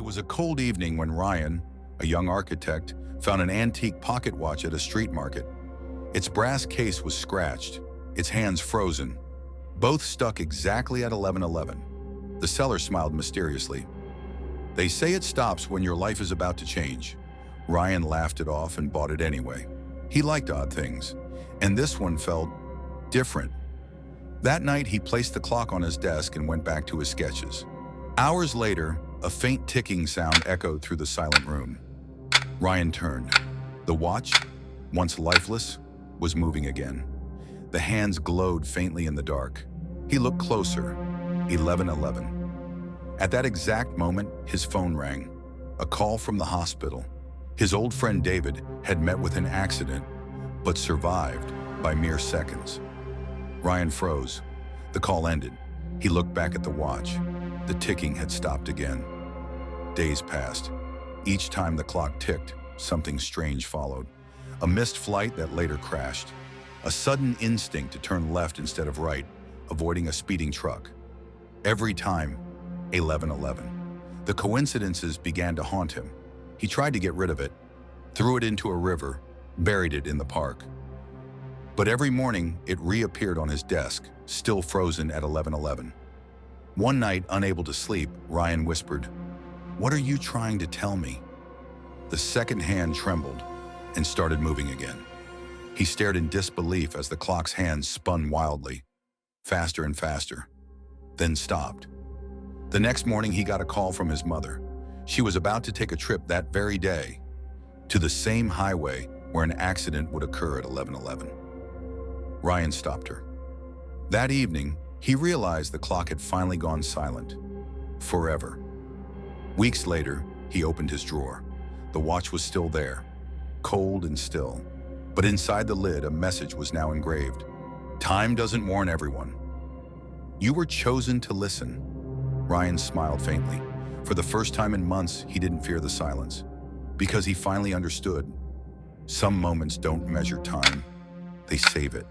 It was a cold evening when Ryan, a young architect, found an antique pocket watch at a street market. Its brass case was scratched, its hands frozen, both stuck exactly at 11:11. The seller smiled mysteriously. "They say it stops when your life is about to change." Ryan laughed it off and bought it anyway. He liked odd things, and this one felt different. That night, he placed the clock on his desk and went back to his sketches. Hours later, a faint ticking sound echoed through the silent room. Ryan turned. The watch, once lifeless, was moving again. The hands glowed faintly in the dark. He looked closer. 11:11. At that exact moment, his phone rang. A call from the hospital. His old friend David had met with an accident, but survived by mere seconds. Ryan froze. The call ended. He looked back at the watch. The ticking had stopped again. Days passed. Each time the clock ticked, something strange followed. A missed flight that later crashed. A sudden instinct to turn left instead of right, avoiding a speeding truck. Every time, 11:11. The coincidences began to haunt him. He tried to get rid of it, threw it into a river, buried it in the park. But every morning, it reappeared on his desk, still frozen at 11:11. One night, unable to sleep, Ryan whispered, "What are you trying to tell me?" The second hand trembled and started moving again. He stared in disbelief as the clock's hands spun wildly, faster and faster, then stopped. The next morning, he got a call from his mother. She was about to take a trip that very day to the same highway where an accident would occur at 11:11. Ryan stopped her. That evening, he realized the clock had finally gone silent. Forever. Weeks later, he opened his drawer. The watch was still there, cold and still. But inside the lid, a message was now engraved. "Time doesn't warn everyone. You were chosen to listen." Ryan smiled faintly. For the first time in months, he didn't fear the silence, because he finally understood. Some moments don't measure time, they save it.